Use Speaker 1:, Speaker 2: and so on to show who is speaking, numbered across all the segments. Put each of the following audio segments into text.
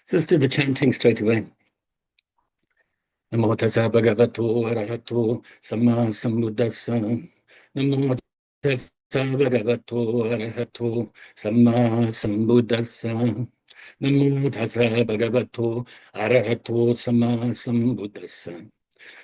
Speaker 1: So let's do the chanting straight away. Namo Tassa Bhagavato Arahato Samma Sambuddhassa. Namo Tassa Bhagavato Arahato Samma Sambuddhassa. Namo Tassa Bhagavato Arahato Samma Sambuddhassa.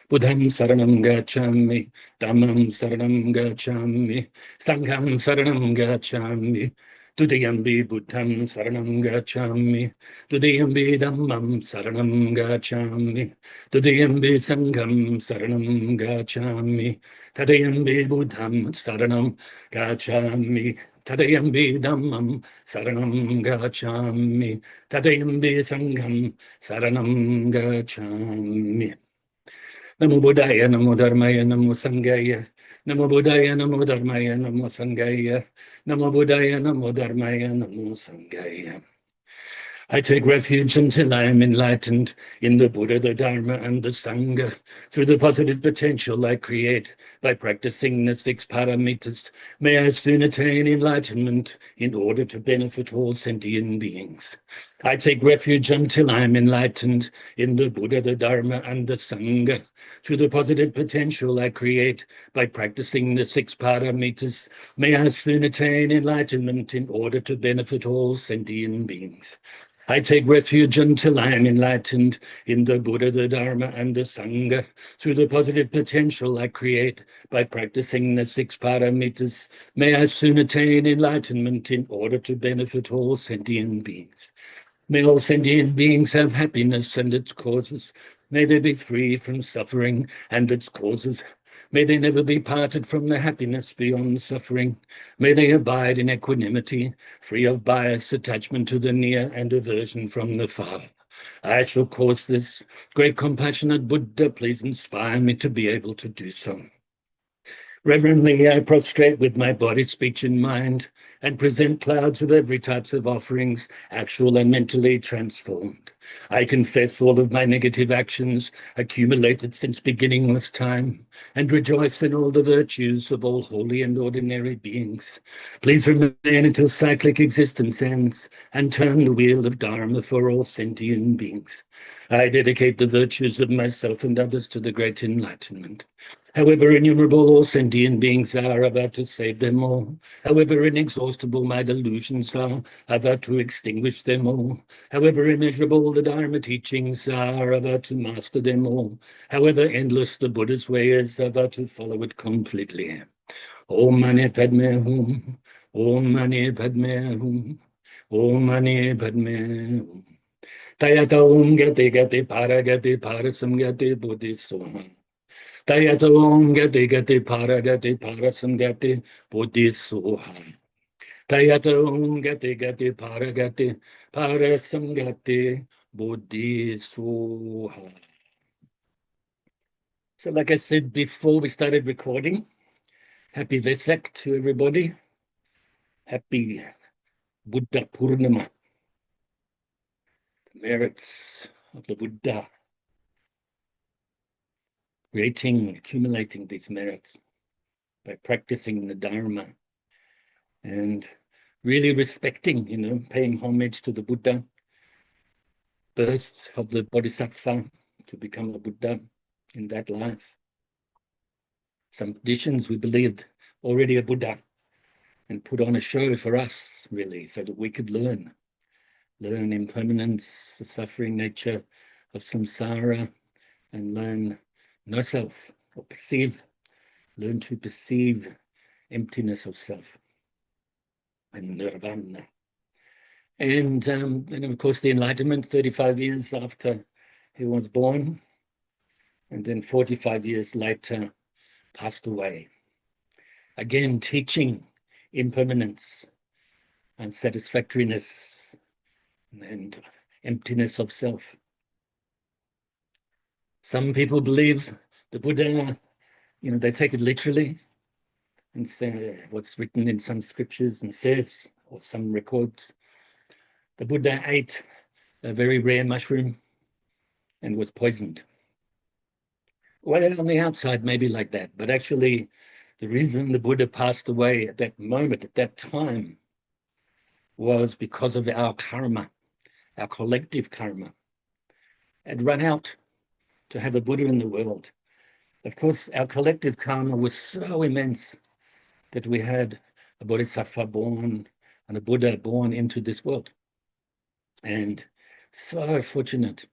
Speaker 1: Buddham saranam gacchami, Dhammam saranam gacchami, Sangham saranam gacchami, Tudiyambi Buddham saranam gacchami, Tudiyambi Dhammam saranam gacchami, Tudiyambi Sangham saranam gacchami, Tadayambi Buddham saranam gacchami, Tadayambi Dhammam saranam gacchami, Tadayambi Sangham saranam gacchami. Namo Buddhaya, Namo Dharmaya, Namo Sanghaya. Namo Buddhaya, Namo Dharmaya, Namo Sanghaya. Namo Buddhaya, Namo Dharmaya, Namo Sanghaya. I take refuge until I am enlightened in the Buddha, the Dharma, and the Sangha through the positive potential I create by practicing the 6 paramitas. May I soon attain enlightenment in order to benefit all sentient beings. I take refuge until I am enlightened in the Buddha, the Dharma, and the Sangha through the positive potential I create by practicing the 6 paramitas. May I soon attain enlightenment in order to benefit all sentient beings. I take refuge until I am enlightened in the Buddha, the Dharma, and the Sangha through the positive potential I create by practicing the 6 paramitas. May I soon attain enlightenment in order to benefit all sentient beings. May all sentient beings have happiness and its causes. May they be free from suffering and its causes. May they never be parted from the happiness beyond suffering. May they abide in equanimity, free of bias, attachment to the near, and aversion from the far. I shall cause this. Great compassionate Buddha, please inspire me to be able to do so. Reverently, I prostrate with my body, speech, and mind, and present clouds of every type of offerings, actual and mentally transformed. I confess all of my negative actions accumulated since beginningless time, and rejoice in all the virtues of all holy and ordinary beings. Please remain until cyclic existence ends, and turn the wheel of Dharma for all sentient beings. I dedicate the virtues of myself and others to the great enlightenment. However innumerable all sentient beings are, I've had to save them all. However inexhaustible my delusions are, I've had to extinguish them all. However immeasurable the Dharma teachings are, I've had to master them all. However endless the Buddha's way is, I've had to follow it completely. Om Mani Padme Hum, Om Mani Padme Hum, Om Mani Padme Hum. Tayata Om Gati Gati Paragati Parasam Gati Bodhisoha. Tayata Om Gati Gati Parasam Gati Bodhisoha. Tayata Om Gati Gati Parasam Gati Bodhisoha. So like I said before we started recording, happy Vesak to everybody. Happy Buddha Purnima. The merits of the Buddha. Creating, accumulating these merits by practicing the Dharma and really respecting, paying homage to the Buddha, birth of the Bodhisattva to become a Buddha in that life. Some traditions we believed already a Buddha and put on a show for us, really, so that we could learn impermanence, the suffering nature of samsara, and learn no self, or learn to perceive emptiness of self and nirvana. And of course, the Enlightenment, 35 years after he was born, and then 45 years later, passed away. Again, teaching impermanence and satisfactoriness and emptiness of self. Some people believe the Buddha, they take it literally and say what's written in some scriptures and says, or some records. The Buddha ate a very rare mushroom and was poisoned. Well, on the outside, maybe like that, but actually the reason the Buddha passed away at that moment, at that time, was because of our karma, our collective karma, had run out to have a Buddha in the world. Of course, our collective karma was so immense that we had a Bodhisattva born and a Buddha born into this world. And so fortunate.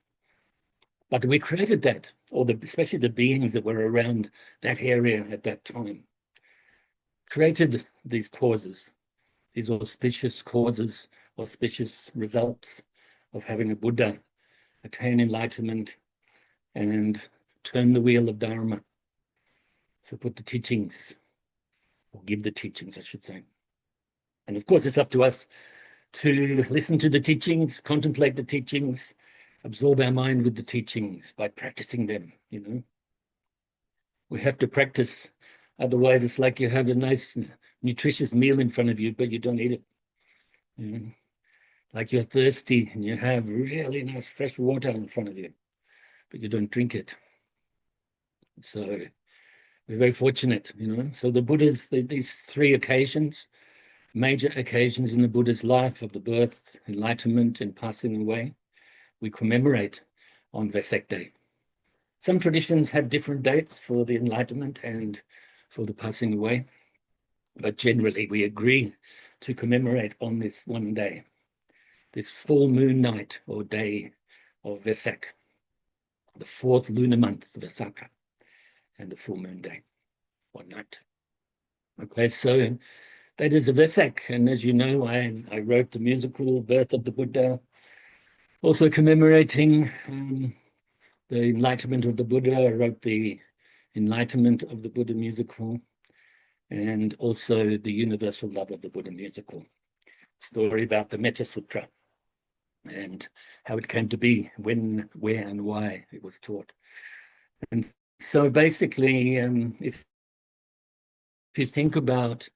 Speaker 1: But we created that, or especially the beings that were around that area at that time, created these causes, these auspicious causes, auspicious results of having a Buddha attain enlightenment and turn the wheel of Dharma. So put the teachings, or give the teachings, I should say. And of course, it's up to us to listen to the teachings, contemplate the teachings, absorb our mind with the teachings by practicing them, you know. We have to practice, otherwise it's like you have a nice, nutritious meal in front of you, but you don't eat it. You know? Like you're thirsty and you have really nice fresh water in front of you, but you don't drink it. So we're very fortunate, you know. So the Buddha's, these three occasions, major occasions in the Buddha's life of the birth, enlightenment, and passing away, we commemorate on Vesak Day. Some traditions have different dates for the enlightenment and for the passing away, but generally we agree to commemorate on this one day, this full moon night or day of Vesak, the fourth lunar month, Vesaka, and the full moon day, one night. Okay, so that is a Vesak, and as you know, I wrote the musical Birth of the Buddha, also commemorating the enlightenment of the Buddha. I wrote the Enlightenment of the Buddha musical, and also the Universal Love of the Buddha musical, story about the Metta Sutra and how it came to be, when, where, and why it was taught. And so basically, if you think about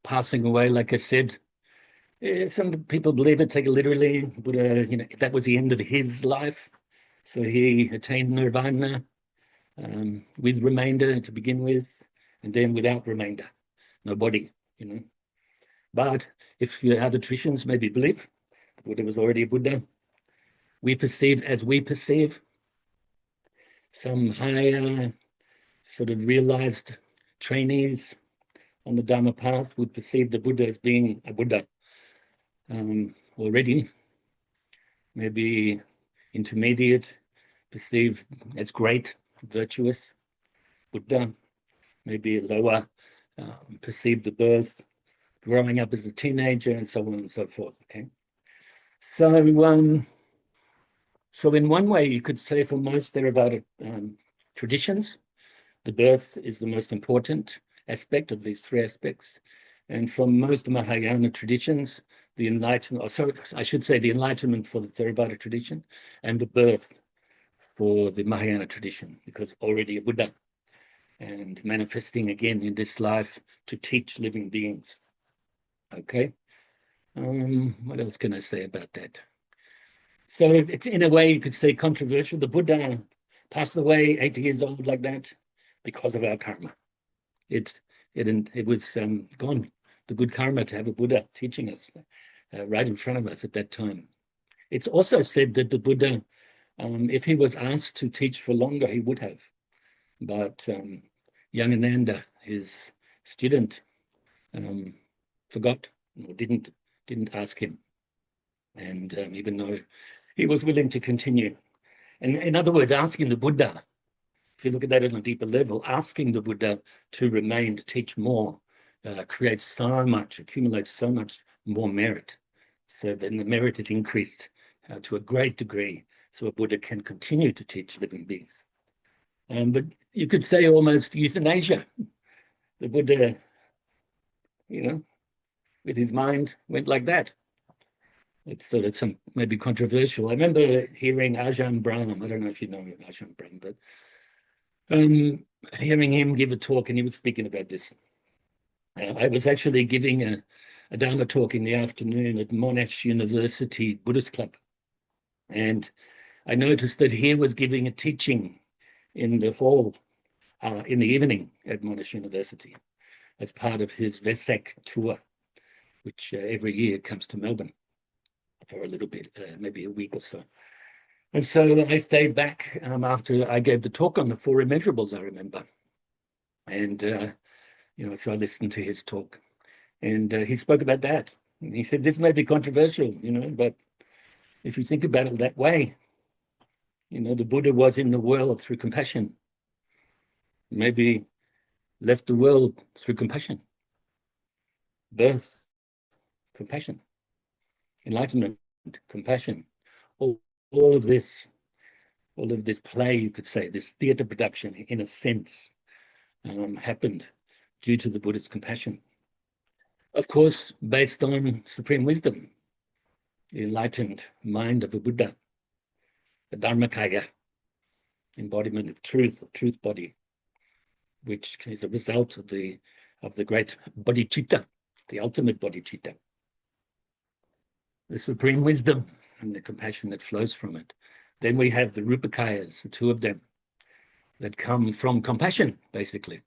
Speaker 1: passing away, like I said, some people believe it, take it literally. Buddha, you know, that was the end of his life. So he attained nirvana with remainder to begin with, and then without remainder, no body, you know. But if the other traditions maybe believe the Buddha was already a Buddha, we perceive as we perceive. Some higher sort of realized trainees on the Dharma path would perceive the Buddha as being a Buddha already, maybe intermediate, perceived as great, virtuous Buddha, maybe lower, perceived the birth, growing up as a teenager, and so on and so forth, okay? So, so in one way, you could say for most Theravada traditions, the birth is the most important aspect of these three aspects. And from most Mahayana traditions, the enlightenment, or sorry, I should say the enlightenment for the Theravada tradition and the birth for the Mahayana tradition, because already a Buddha and manifesting again in this life to teach living beings. Okay. What else can I say about that? So it's, in a way, you could say controversial. The Buddha passed away 80 years old like that because of our karma. It was gone, the good karma to have a Buddha teaching us right in front of us at that time. It's also said that the Buddha, if he was asked to teach for longer, he would have. But young Ananda, his student, forgot or didn't ask him. And even though he was willing to continue. And in other words, asking the Buddha, if you look at that on a deeper level, asking the Buddha to remain, to teach more, creates so much, accumulates so much more merit. So then the merit is increased to a great degree, so a Buddha can continue to teach living beings. But you could say almost euthanasia. The Buddha, you know, with his mind went like that. It's sort of some maybe controversial. I remember hearing Ajahn Brahm. I don't know if you know Ajahn Brahm, but hearing him give a talk, and he was speaking about this. I was actually giving a Dharma talk in the afternoon at Monash University Buddhist Club, and I noticed that he was giving a teaching in the hall in the evening at Monash University as part of his Vesak tour, which every year comes to Melbourne. for a little bit, maybe a week or so. And so I stayed back after I gave the talk on the four immeasurables, I remember. And, so I listened to his talk. And he spoke about that. And he said, this may be controversial, but if you think about it that way, the Buddha was in the world through compassion. Maybe left the world through compassion. Birth, compassion. Enlightenment, compassion. All of this play, you could say, this theater production, in a sense, happened due to the Buddha's compassion. Of course, based on supreme wisdom, the enlightened mind of a Buddha, the Dharmakaya, embodiment of truth body, which is a result of the great bodhicitta, the ultimate bodhicitta, the supreme wisdom and the compassion that flows from it. Then we have the Rupakayas, the two of them, that come from compassion, basically.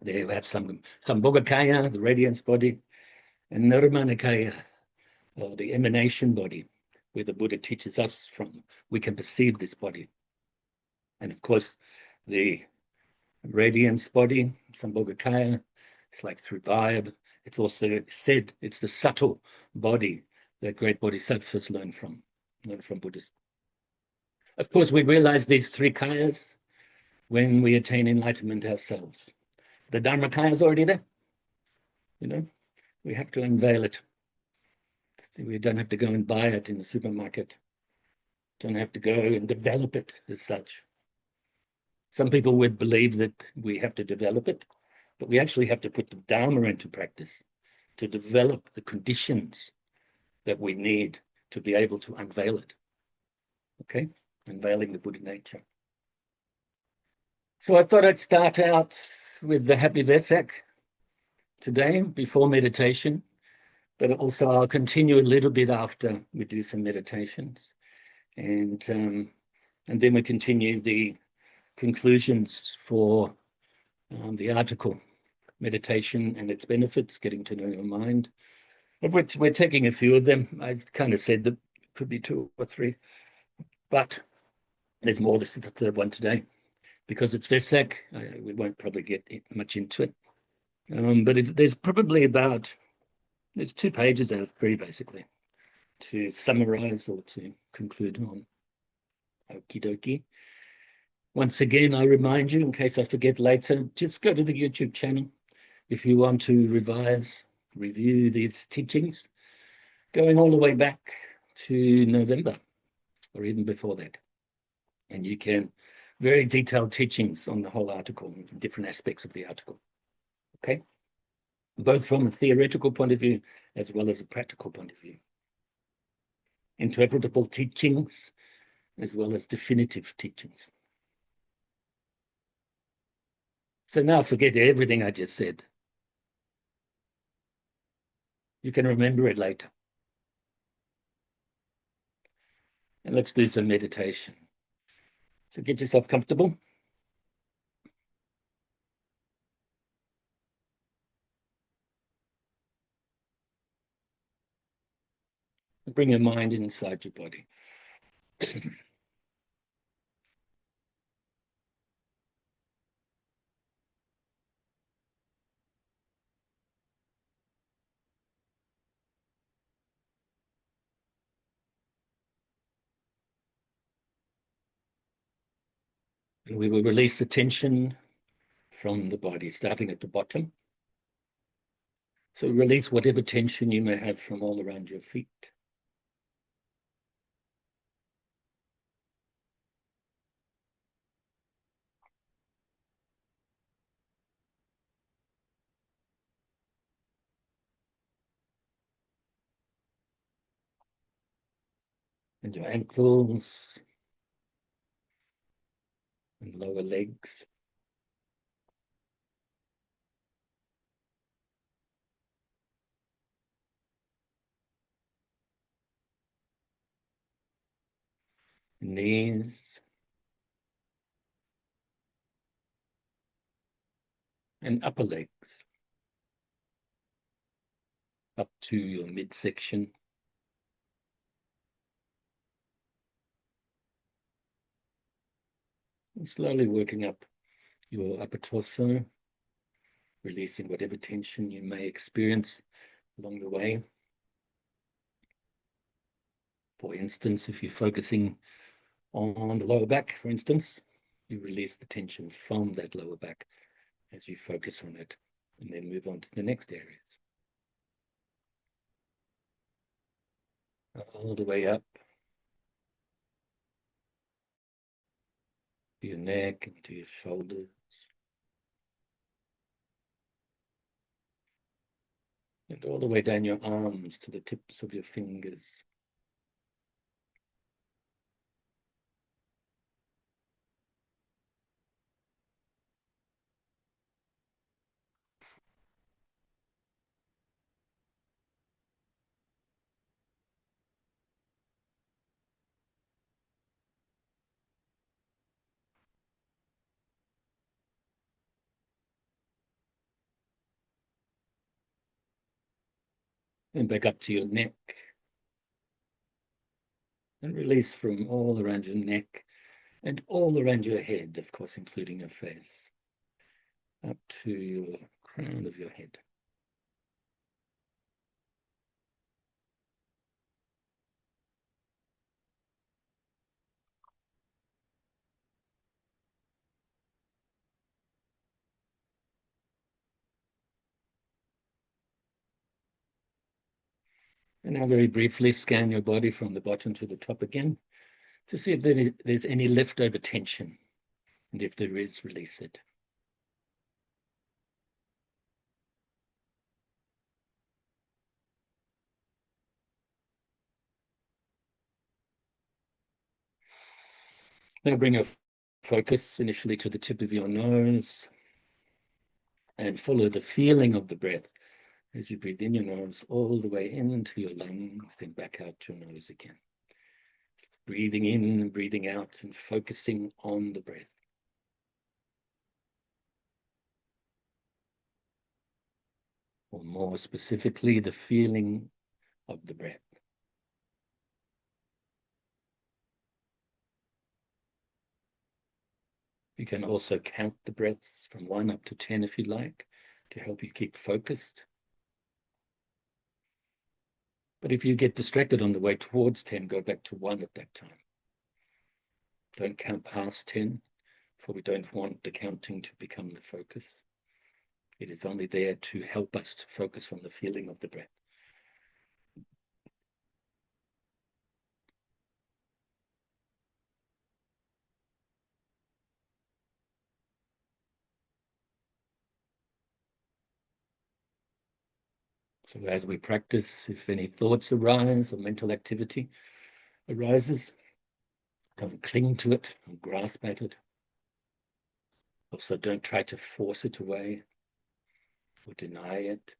Speaker 1: They have some Sambhogakaya, the radiance body, and Nirmanakaya, the emanation body, where the Buddha teaches us from. We can perceive this body. And of course, the radiance body, Sambhogakaya, it's like through vibe. It's also said it's the subtle body that great bodhisattvas learn from Buddhism. Of course, we realize these three kayas when we attain enlightenment ourselves. The Dharmakaya is already there. We have to unveil it. We don't have to go and buy it in the supermarket. Don't have to go and develop it as such. Some people would believe that we have to develop it, but we actually have to put the Dharma into practice to develop the conditions that we need to be able to unveil it. Okay? Unveiling the Buddha nature. So I thought I'd start out with the Happy Vesak today before meditation, but also I'll continue a little bit after we do some meditations. And then we continue the conclusions for the article, Meditation and Its Benefits, Getting to Know Your Mind, of which we're taking a few of them. I kind of said that it could be two or three, but there's more. This is the third one today. Because it's Vesak, we won't probably get much into it. But there's probably there's 2 pages out of 3, basically, to summarize or to conclude on. Okie dokie. Once again, I remind you, in case I forget later, just go to the YouTube channel if you want to review these teachings, going all the way back to November or even before that. And you can, very detailed teachings on the whole article, different aspects of the article, okay? Both from a theoretical point of view as well as a practical point of view. Interpretable teachings as well as definitive teachings. So now forget everything I just said. You can remember it later. And let's do some meditation. So get yourself comfortable. Bring your mind inside your body. And we will release the tension from the body, starting at the bottom. So release whatever tension you may have from all around your feet. And your ankles and lower legs. Knees and upper legs up to your midsection. And slowly working up your upper torso, releasing whatever tension you may experience along the way. For instance, if you're focusing on the lower back, for instance, you release the tension from that lower back as you focus on it, and then move on to the next areas. All the way up to your neck and to your shoulders. And all the way down your arms to the tips of your fingers. And back up to your neck. And release from all around your neck and all around your head, of course, including your face, up to your crown of your head. And now very briefly scan your body from the bottom to the top again to see if there's any leftover tension. And if there is, release it. Now bring your focus initially to the tip of your nose and follow the feeling of the breath as you breathe in your nose all the way into your lungs, then back out your nose again. Breathing in and breathing out and focusing on the breath. Or more specifically, the feeling of the breath. You can also count the breaths from 1 up to 10 if you like, to help you keep focused. But if you get distracted on the way towards 10, go back to 1 at that time. Don't count past 10, for we don't want the counting to become the focus. It is only there to help us to focus on the feeling of the breath. So as we practice, if any thoughts arise or mental activity arises, don't cling to it and grasp at it. Also, don't try to force it away or deny it,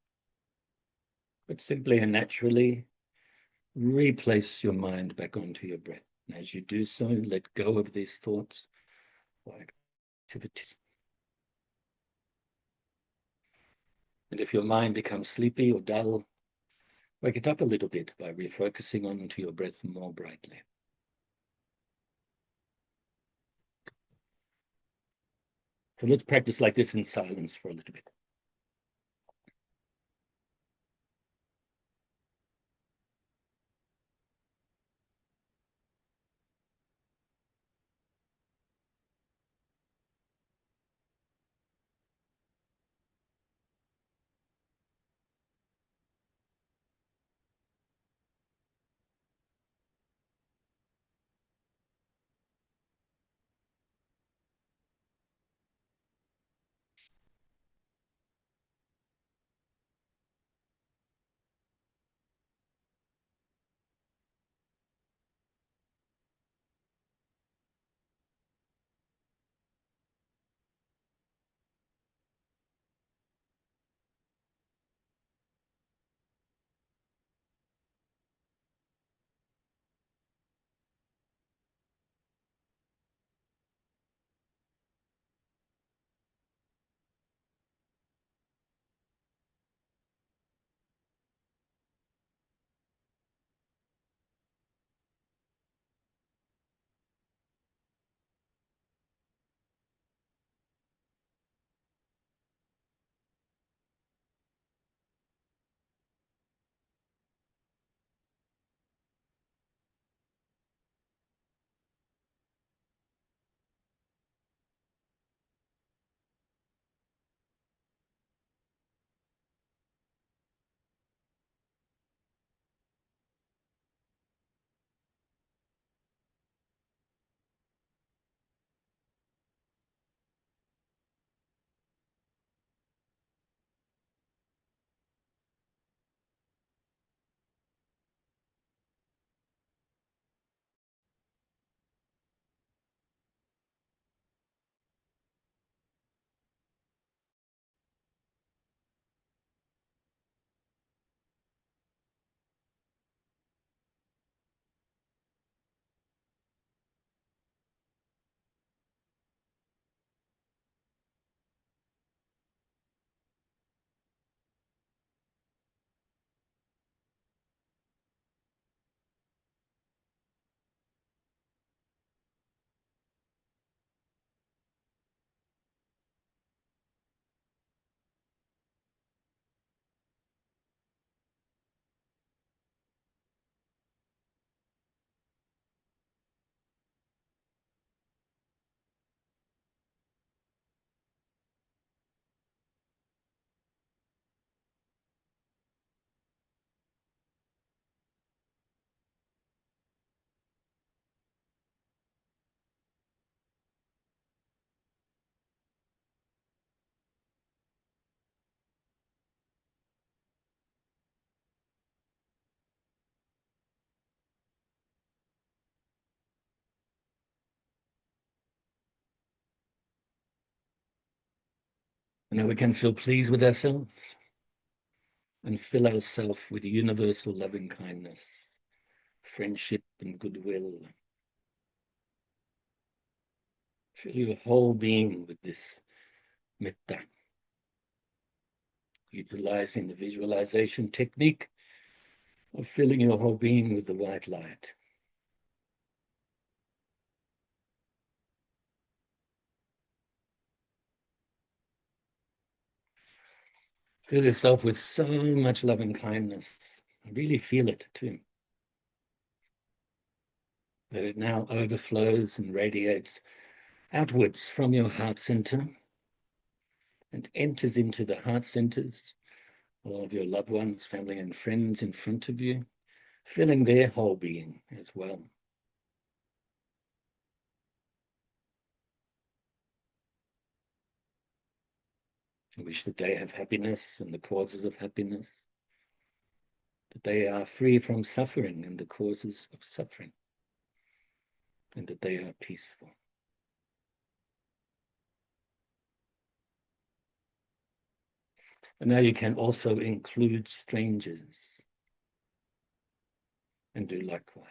Speaker 1: but simply and naturally replace your mind back onto your breath. And as you do so, let go of these thoughts or activities. And if your mind becomes sleepy or dull, wake it up a little bit by refocusing onto your breath more brightly. So let's practice like this in silence for a little bit. And now we can feel pleased with ourselves and fill ourselves with universal loving kindness, friendship and goodwill. Fill your whole being with this metta, utilizing the visualization technique of filling your whole being with the white light. Fill yourself with so much love and kindness. Really feel it too. That it now overflows and radiates outwards from your heart center and enters into the heart centers of your loved ones, family and friends in front of you, filling their whole being as well. I wish that they have happiness and the causes of happiness, that they are free from suffering and the causes of suffering, and that they are peaceful. And now you can also include strangers and do likewise.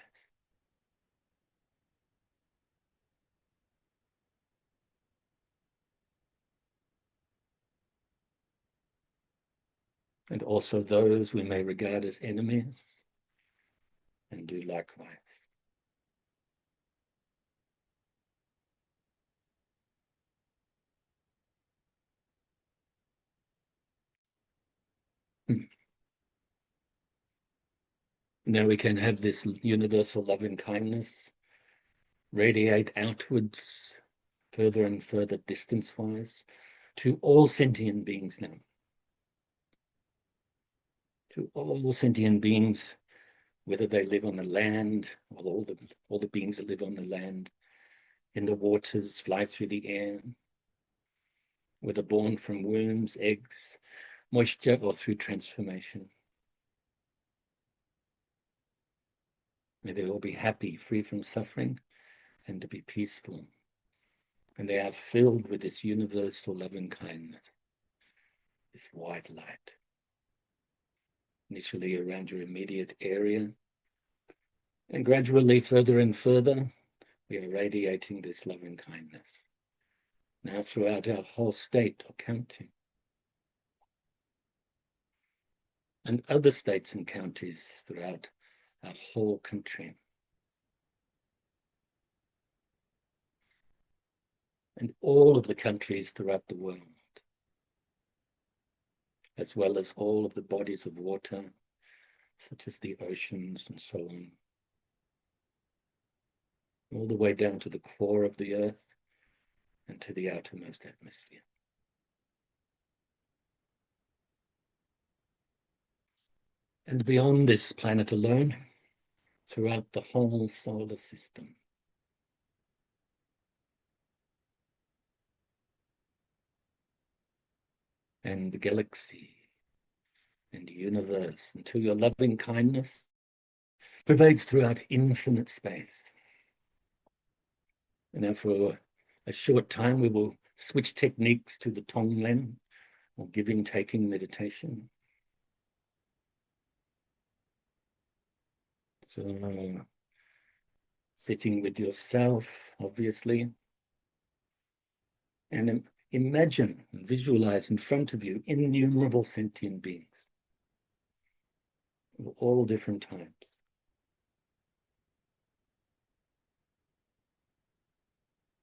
Speaker 1: And also those we may regard as enemies, and do likewise. Now we can have this universal loving kindness radiate outwards, further and further distance-wise, to all sentient beings now. To all sentient beings, whether they live on the land, or all the beings that live on the land, in the waters, fly through the air, whether born from wombs, eggs, moisture, or through transformation. May they all be happy, free from suffering, and to be peaceful. And they are filled with this universal loving kindness, this white light. Initially around your immediate area, and gradually further and further, we are radiating this loving kindness. Now throughout our whole state or county, and other states and counties throughout our whole country. And all of the countries throughout the world, as well as all of the bodies of water, such as the oceans and so on, all the way down to the core of the earth and to the outermost atmosphere. And beyond this planet alone, throughout the whole solar system. And the galaxy and the universe, until your loving kindness pervades throughout infinite space. And now for a short time, we will switch techniques to the Tonglen, or giving-taking meditation. So sitting with yourself, obviously, and imagine and visualize in front of you innumerable sentient beings of all different types.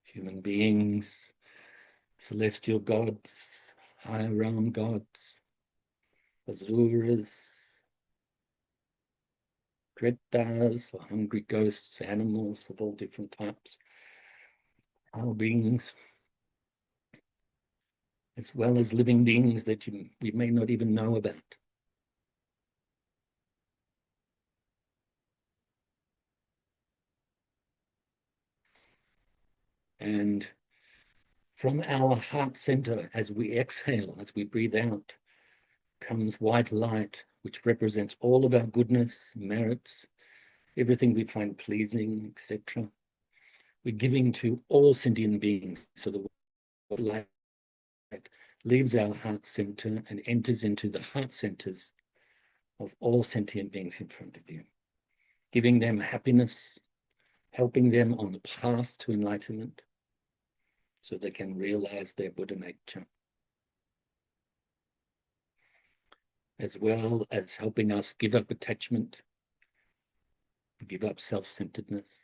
Speaker 1: Human beings, celestial gods, higher realm gods, asuras, pretas, or hungry ghosts, animals of all different types, our beings, as well as living beings that we may not even know about. And from our heart center, as we exhale, as we breathe out, comes white light, which represents all of our goodness, merits, everything we find pleasing, etc. We're giving to all sentient beings. So the white light leaves our heart center and enters into the heart centers of all sentient beings in front of you, giving them happiness, helping them on the path to enlightenment so they can realize their Buddha nature, as well as helping us give up attachment, give up self-centeredness.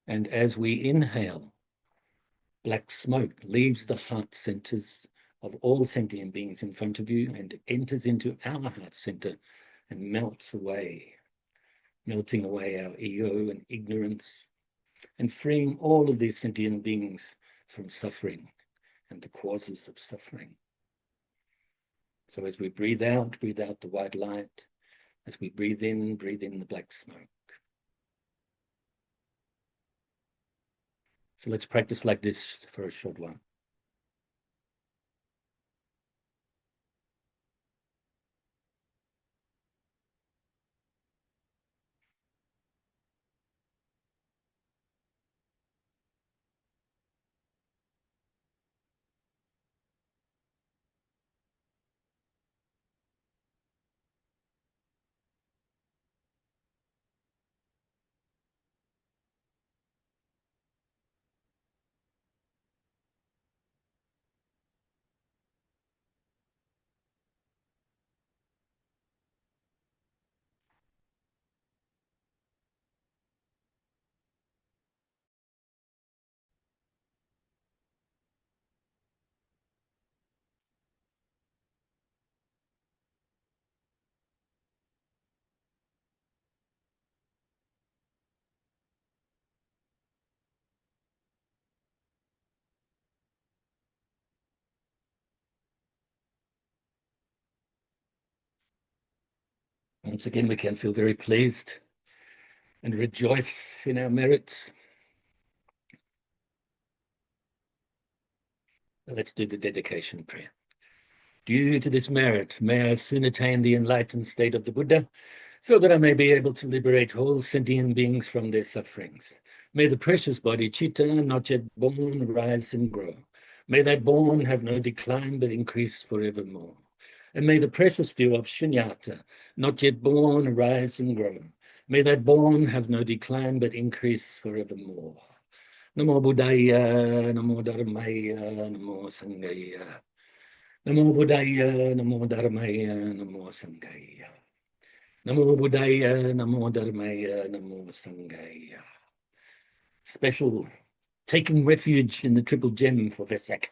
Speaker 1: And as we inhale, black smoke leaves the heart centers of all sentient beings in front of you and enters into our heart center and melts away, melting away our ego and ignorance, and freeing all of these sentient beings from suffering and the causes of suffering. So as we breathe out the white light. As we breathe in the black smoke. So let's practice like this for a short while. Once again, we can feel very pleased and rejoice in our merits. Let's do the dedication prayer. Due to this merit, may I soon attain the enlightened state of the Buddha, so that I may be able to liberate all sentient beings from their sufferings. May the precious body Chitta, not yet born, rise and grow. May that born have no decline, but increase forevermore. And may the precious view of Shunyata, not yet born, rise and grow. May that born have no decline, but increase forevermore. Namo Buddhaya, Namo Dharmaya, Namo Sanghaya. Namo Buddhaya, Namo Dharmaya, Namo Sanghaya. Namo Buddhaya, Namo Dharmaya, Namo Sanghaya. Special taking refuge in the triple gem for Vesak.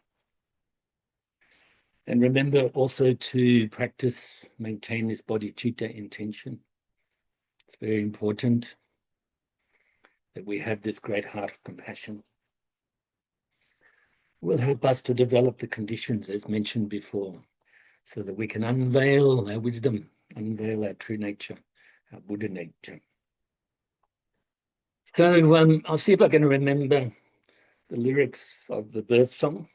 Speaker 1: And remember also to practice, maintain this body chitta intention. It's very important that we have this great heart of compassion. It will help us to develop the conditions as mentioned before, so that we can unveil our wisdom, unveil our true nature, our Buddha nature. So I'll see if I can remember the lyrics of the birth song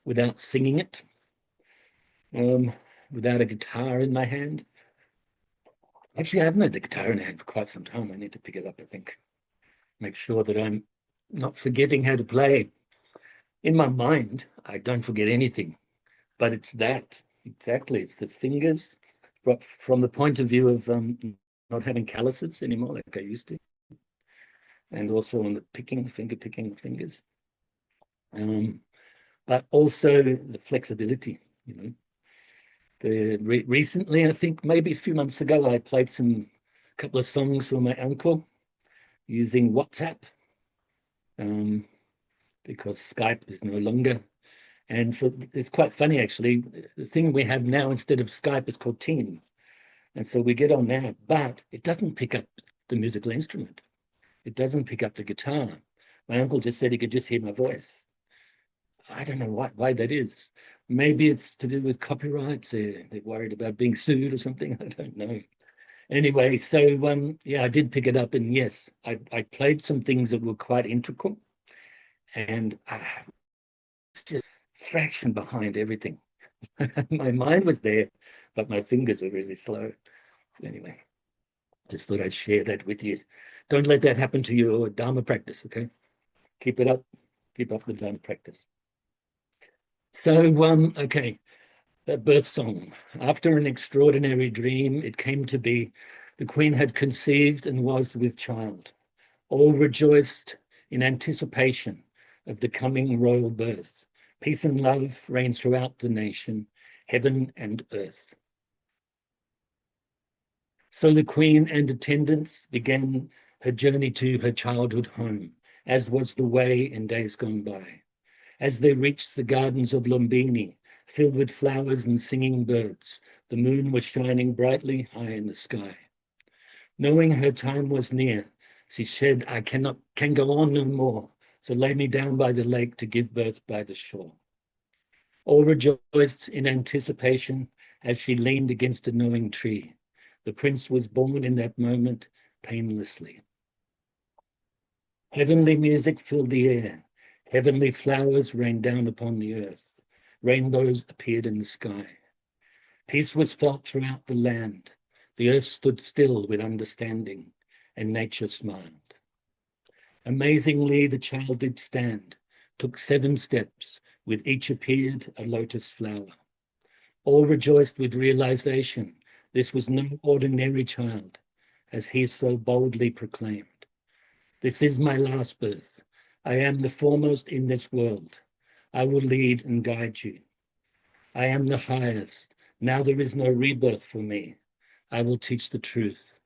Speaker 1: without singing it, without a guitar in my hand. Actually, I haven't had the guitar in hand for quite some time. I need to pick it up, I think. Make sure that I'm not forgetting how to play. In my mind, I don't forget anything, but it's that, exactly. It's the fingers, from the point of view of not having calluses anymore like I used to, and also on the finger picking fingers. But also the flexibility, recently, I think maybe a few months ago, I played a couple of songs for my uncle using WhatsApp, because Skype is no longer. And it's quite funny, actually. The thing we have now instead of Skype is called Team. And so we get on that, but it doesn't pick up the musical instrument. It doesn't pick up the guitar. My uncle just said he could just hear my voice. I don't know why that is. Maybe it's to do with copyright. They're worried about being sued or something. I don't know. Anyway, so yeah, I did pick it up, and yes, I played some things that were quite integral, and just a fraction behind everything. My mind was there, but my fingers were really slow. So anyway, Just thought I'd share that with you. Don't let that happen to your Dharma practice, okay? Keep it up. Keep up the Dharma practice. So, okay, the birth song. After an extraordinary dream, it came to be. The queen had conceived and was with child. All rejoiced in anticipation of the coming royal birth. Peace and love reigned throughout the nation, heaven and earth. So the queen and attendants began her journey to her childhood home, as was the way in days gone by. As they reached the gardens of Lumbini, filled with flowers and singing birds, the moon was shining brightly high in the sky. Knowing her time was near, she said, I can go on no more, so lay me down by the lake to give birth by the shore. All rejoiced in anticipation as she leaned against a knowing tree. The prince was born in that moment painlessly. Heavenly music filled the air. Heavenly flowers rained down upon the earth. Rainbows appeared in the sky. Peace was felt throughout the land. The earth stood still with understanding, and nature smiled. Amazingly, the child did stand, took 7 steps, with each appeared a lotus flower. All rejoiced with realization. This was no ordinary child, as he so boldly proclaimed. This is my last birth. I am the foremost in this world. I will lead and guide you. I am the highest. Now there is no rebirth for me. I will teach the truth.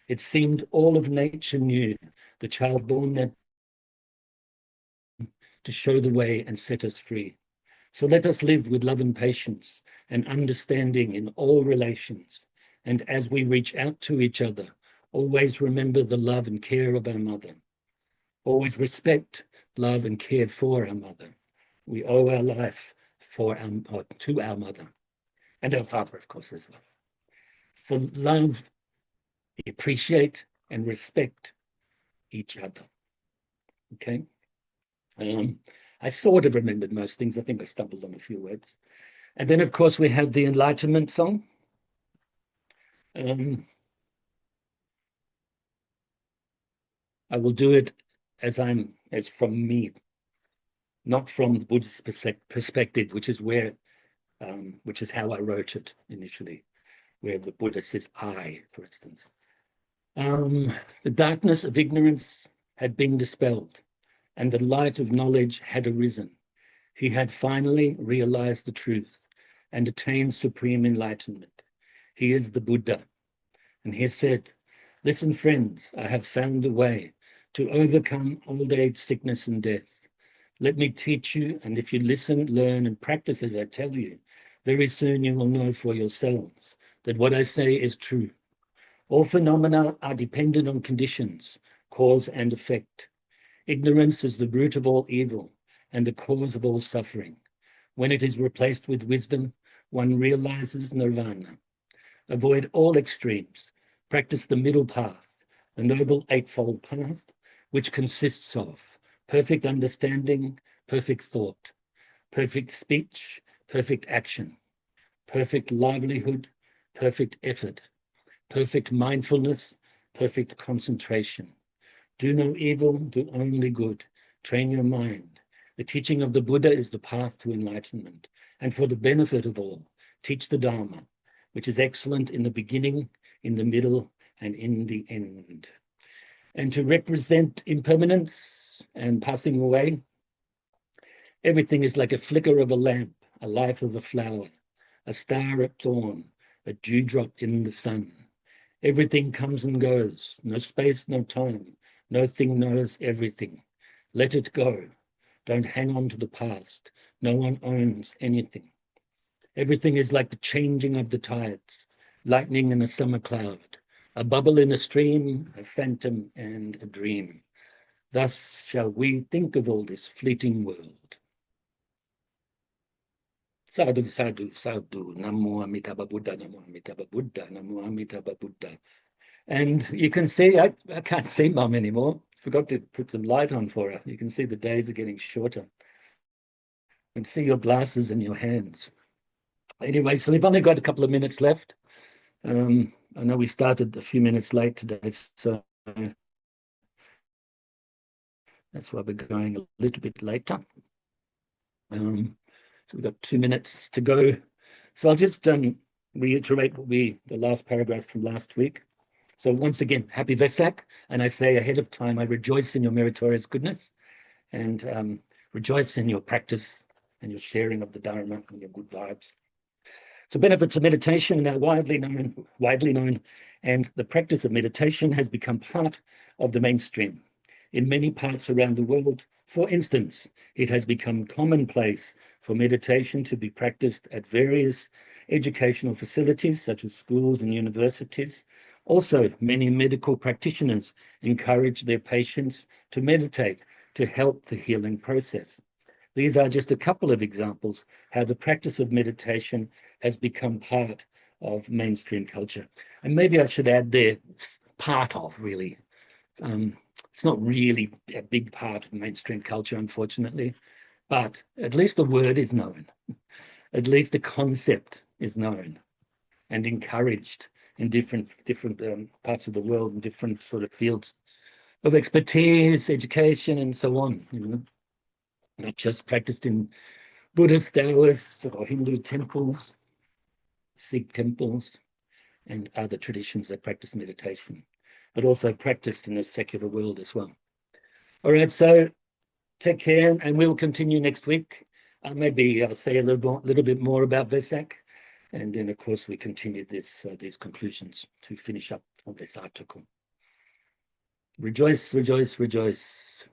Speaker 1: It seemed all of nature knew the child born there to show the way and set us free. So let us live with love and patience and understanding in all relations. And as we reach out to each other, always remember the love and care of our mother. Always respect, love, and care for our mother. We owe our life to our mother and our father, of course, as well. So love, appreciate, and respect each other. Okay? I sort of remembered most things. I think I stumbled on a few words. And then, of course, we have the Enlightenment song. I will do it as from me, not from the Buddhist perspective, which is how I wrote it initially, where the Buddha says I, for instance. The darkness of ignorance had been dispelled, and the light of knowledge had arisen. He had finally realized the truth and attained supreme enlightenment. He is the Buddha. And he said, listen, friends, I have found the way to overcome old age, sickness, and death. Let me teach you, and if you listen, learn, and practice as I tell you, very soon you will know for yourselves that what I say is true. All phenomena are dependent on conditions, cause and effect. Ignorance is the root of all evil and the cause of all suffering. When it is replaced with wisdom, one realizes nirvana. Avoid all extremes. Practice the middle path, the noble eightfold path, which consists of perfect understanding, perfect thought, perfect speech, perfect action, perfect livelihood, perfect effort, perfect mindfulness, perfect concentration. Do no evil, do only good. Train your mind. The teaching of the Buddha is the path to enlightenment. And for the benefit of all, teach the Dharma, which is excellent in the beginning, in the middle, and in the end. And to represent impermanence and passing away, everything is like a flicker of a lamp, a life of a flower, a star at dawn, a dewdrop in the sun. Everything comes and goes, no space, no time. No thing knows everything. Let it go. Don't hang on to the past. No one owns anything. Everything is like the changing of the tides, lightning in a summer cloud, a bubble in a stream, a phantom and a dream. Thus shall we think of all this fleeting world. Sadhu, sadhu, sadhu, Namo Amitabha Buddha, Namo Amitabha Buddha, Namo Amitabha Buddha. And you can see, I can't see Mum anymore. Forgot to put some light on for her. You can see the days are getting shorter. You can see your glasses in your hands. Anyway, so we've only got a couple of minutes left. I know we started a few minutes late today, so that's why we're going a little bit later. So we've got 2 minutes to go. So I'll just reiterate the last paragraph from last week. So once again, happy Vesak, and I say ahead of time, I rejoice in your meritorious goodness and rejoice in your practice and your sharing of the Dharma and your good vibes. So benefits of meditation are now widely known, and the practice of meditation has become part of the mainstream. In many parts around the world, for instance, it has become commonplace for meditation to be practiced at various educational facilities, such as schools and universities. Also, many medical practitioners encourage their patients to meditate to help the healing process. These are just a couple of examples how the practice of meditation has become part of mainstream culture. And maybe I should add there, part of, really. It's not really a big part of mainstream culture, unfortunately, but at least the word is known. At least the concept is known and encouraged in different parts of the world, in different sort of fields of expertise, education, and so on. Not just practiced in Buddhist, Taoist, or Hindu temples, Sikh temples, and other traditions that practice meditation, but also practiced in the secular world as well. All right, so take care, and we will continue next week. Maybe I'll say a little bit more about Vesak, and then, of course, we continue these conclusions to finish up on this article. Rejoice, rejoice, rejoice.